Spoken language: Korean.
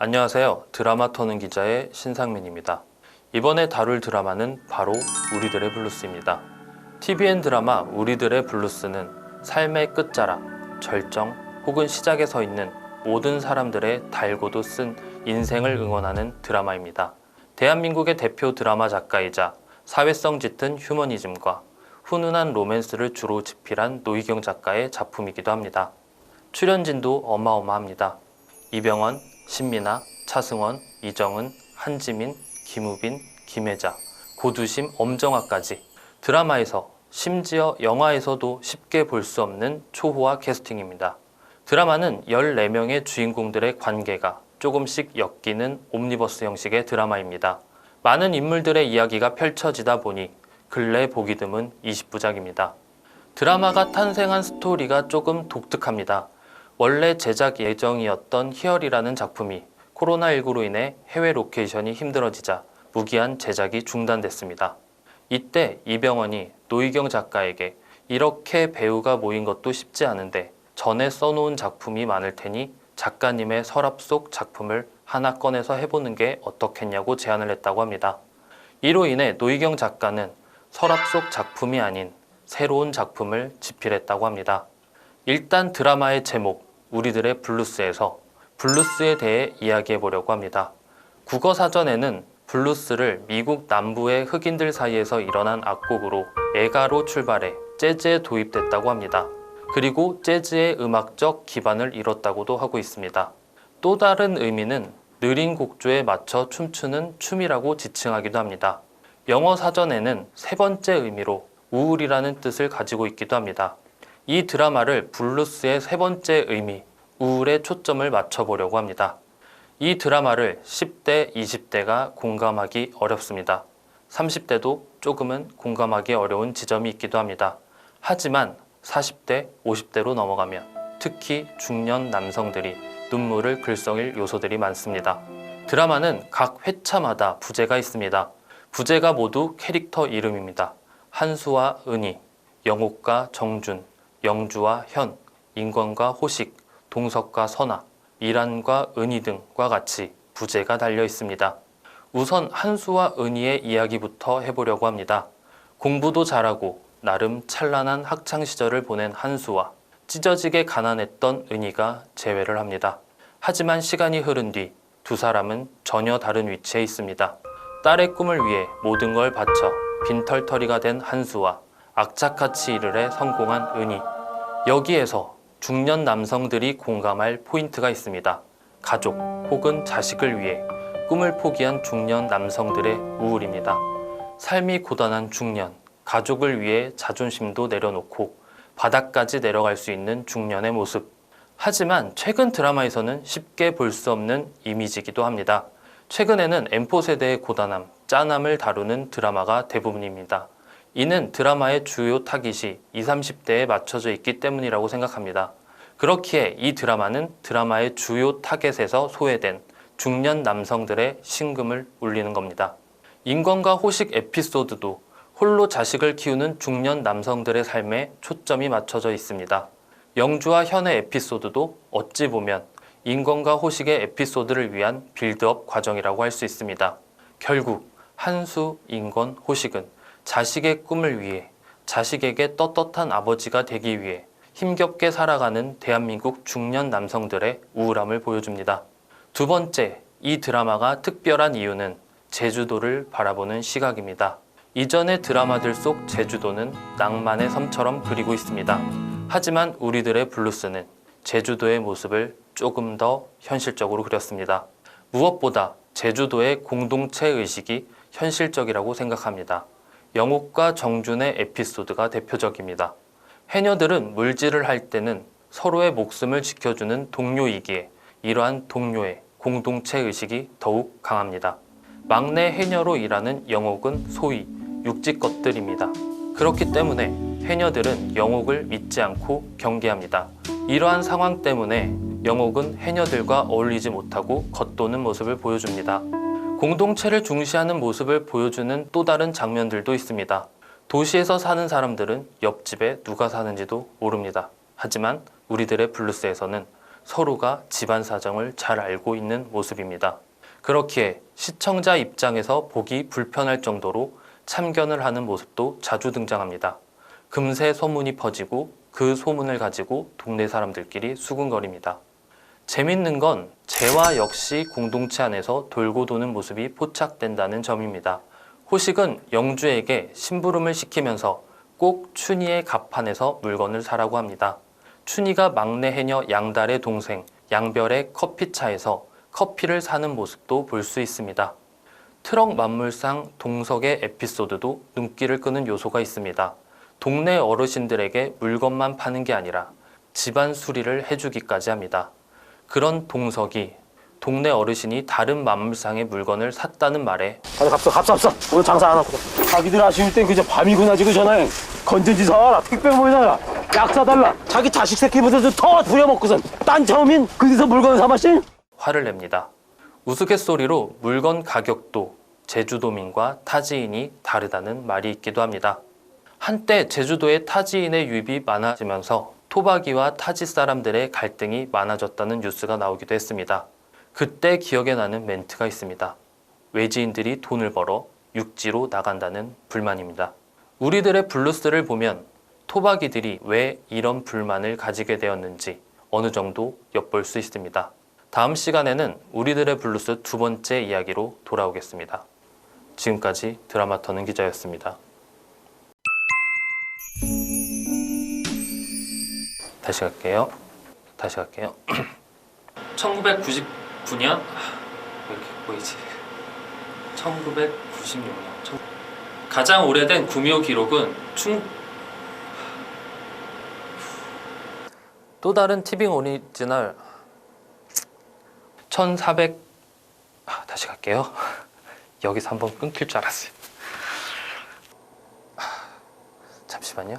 안녕하세요. 드라마 터는 기자의 신상민입니다. 이번에 다룰 드라마는 바로 우리들의 블루스입니다. TVN 드라마 우리들의 블루스는 삶의 끝자락, 절정 혹은 시작에 서 있는 모든 사람들의 달고도 쓴 인생을 응원하는 드라마입니다. 대한민국의 대표 드라마 작가이자 사회성 짙은 휴머니즘과 훈훈한 로맨스를 주로 집필한 노희경 작가의 작품이기도 합니다. 출연진도 어마어마합니다. 이병헌, 신민아, 차승원, 이정은, 한지민, 김우빈, 김혜자, 고두심, 엄정화까지 드라마에서 심지어 영화에서도 쉽게 볼 수 없는 초호화 캐스팅입니다. 드라마는 14명의 주인공들의 관계가 조금씩 엮이는 옴니버스 형식의 드라마입니다. 많은 인물들의 이야기가 펼쳐지다 보니 근래 보기 드문 20부작입니다. 드라마가 탄생한 스토리가 조금 독특합니다. 원래 제작 예정이었던 희열이라는 작품이 코로나19로 인해 해외 로케이션이 힘들어지자 무기한 제작이 중단됐습니다. 이때 이병헌이 노희경 작가에게 이렇게 배우가 모인 것도 쉽지 않은데 전에 써놓은 작품이 많을 테니 작가님의 서랍 속 작품을 하나 꺼내서 해보는 게 어떻겠냐고 제안을 했다고 합니다. 이로 인해 노희경 작가는 서랍 속 작품이 아닌 새로운 작품을 집필했다고 합니다. 일단 드라마의 제목 우리들의 블루스에서 블루스에 대해 이야기해 보려고 합니다. 국어사전에는 블루스를 미국 남부의 흑인들 사이에서 일어난 악곡으로 애가로 출발해 재즈에 도입됐다고 합니다. 그리고 재즈의 음악적 기반을 이뤘다고도 하고 있습니다. 또 다른 의미는 느린 곡조에 맞춰 춤추는 춤이라고 지칭하기도 합니다. 영어 사전에는 세 번째 의미로 우울이라는 뜻을 가지고 있기도 합니다. 이 드라마를 블루스의 세 번째 의미, 우울에 초점을 맞춰보려고 합니다. 이 드라마를 10대, 20대가 공감하기 어렵습니다. 30대도 조금은 공감하기 어려운 지점이 있기도 합니다. 하지만 40대, 50대로 넘어가면 특히 중년 남성들이 눈물을 글썽일 요소들이 많습니다. 드라마는 각 회차마다 부제가 있습니다. 부제가 모두 캐릭터 이름입니다. 한수와 은희, 영옥과 정준, 영주와 현, 인권과 호식, 동석과 선아, 이란과 은희 등과 같이 부제가 달려 있습니다. 우선 한수와 은희의 이야기부터 해보려고 합니다. 공부도 잘하고 나름 찬란한 학창시절을 보낸 한수와 찢어지게 가난했던 은희가 재회를 합니다. 하지만 시간이 흐른 뒤 두 사람은 전혀 다른 위치에 있습니다. 딸의 꿈을 위해 모든 걸 바쳐 빈털터리가 된 한수와 악착같이 일을 해 성공한 은희. 여기에서 중년 남성들이 공감할 포인트가 있습니다. 가족 혹은 자식을 위해 꿈을 포기한 중년 남성들의 우울입니다. 삶이 고단한 중년, 가족을 위해 자존심도 내려놓고 바닥까지 내려갈 수 있는 중년의 모습. 하지만 최근 드라마에서는 쉽게 볼 수 없는 이미지이기도 합니다. 최근에는 M4세대의 고단함, 짠함을 다루는 드라마가 대부분입니다. 이는 드라마의 주요 타깃이 20, 30대에 맞춰져 있기 때문이라고 생각합니다. 그렇기에 이 드라마는 드라마의 주요 타겟에서 소외된 중년 남성들의 심금을 울리는 겁니다. 인권과 호식 에피소드도 홀로 자식을 키우는 중년 남성들의 삶에 초점이 맞춰져 있습니다. 영주와 현의 에피소드도 어찌 보면 인권과 호식의 에피소드를 위한 빌드업 과정이라고 할 수 있습니다. 결국 한수, 인권, 호식은 자식의 꿈을 위해 자식에게 떳떳한 아버지가 되기 위해 힘겹게 살아가는 대한민국 중년 남성들의 우울함을 보여줍니다. 두 번째, 이 드라마가 특별한 이유는 제주도를 바라보는 시각입니다. 이전의 드라마들 속 제주도는 낭만의 섬처럼 그리고 있습니다. 하지만 우리들의 블루스는 제주도의 모습을 조금 더 현실적으로 그렸습니다. 무엇보다 제주도의 공동체 의식이 현실적이라고 생각합니다. 영옥과 정준의 에피소드가 대표적입니다. 해녀들은 물질을 할 때는 서로의 목숨을 지켜주는 동료이기에 이러한 동료의 공동체 의식이 더욱 강합니다. 막내 해녀로 일하는 영옥은 소위 육지것들입니다. 그렇기 때문에 해녀들은 영옥을 믿지 않고 경계합니다. 이러한 상황 때문에 영옥은 해녀들과 어울리지 못하고 겉도는 모습을 보여줍니다. 공동체를 중시하는 모습을 보여주는 또 다른 장면들도 있습니다. 도시에서 사는 사람들은 옆집에 누가 사는지도 모릅니다. 하지만 우리들의 블루스에서는 서로가 집안 사정을 잘 알고 있는 모습입니다. 그렇기에 시청자 입장에서 보기 불편할 정도로 참견을 하는 모습도 자주 등장합니다. 금세 소문이 퍼지고 그 소문을 가지고 동네 사람들끼리 수군거립니다. 재밌는 건 재화 역시 공동체 안에서 돌고 도는 모습이 포착된다는 점입니다. 호식은 영주에게 심부름을 시키면서 꼭 춘희의 갑판에서 물건을 사라고 합니다. 춘희가 막내 해녀 양달의 동생 양별의 커피차에서 커피를 사는 모습도 볼 수 있습니다. 트럭 만물상 동석의 에피소드도 눈길을 끄는 요소가 있습니다. 동네 어르신들에게 물건만 파는 게 아니라 집안 수리를 해주기까지 합니다. 그런 동석이 동네 어르신이 다른 만물상의 물건을 샀다는 말에 갑사 오늘 장사 안 하거든. 자기들 아쉬울 땐 그저 밤이구나 지금 전화해. 건전지 사와라, 택배 보내라, 약 사달라. 자기 자식 새끼보다도 더 부려먹고선 딴 처음인 그디서 물건 사마신? 화를 냅니다. 우스갯소리로 물건 가격도 제주도민과 타지인이 다르다는 말이 있기도 합니다. 한때 제주도에 타지인의 유입이 많아지면서 토박이와 타지 사람들의 갈등이 많아졌다는 뉴스가 나오기도 했습니다. 그때 기억에 나는 멘트가 있습니다. 외지인들이 돈을 벌어 육지로 나간다는 불만입니다. 우리들의 블루스를 보면 토박이들이 왜 이런 불만을 가지게 되었는지 어느 정도 엿볼 수 있습니다. 다음 시간에는 우리들의 블루스 두 번째 이야기로 돌아오겠습니다. 지금까지 드라마 터는 기자였습니다. 다시 갈게요. 1999년 왜 이렇게 보이지? 1996년 가장 오래된 구미호 기록은 또 다른 티빙 오리지널 1400 다시 갈게요. 여기서 한번 끊길 줄 알았어요. 잠시만요.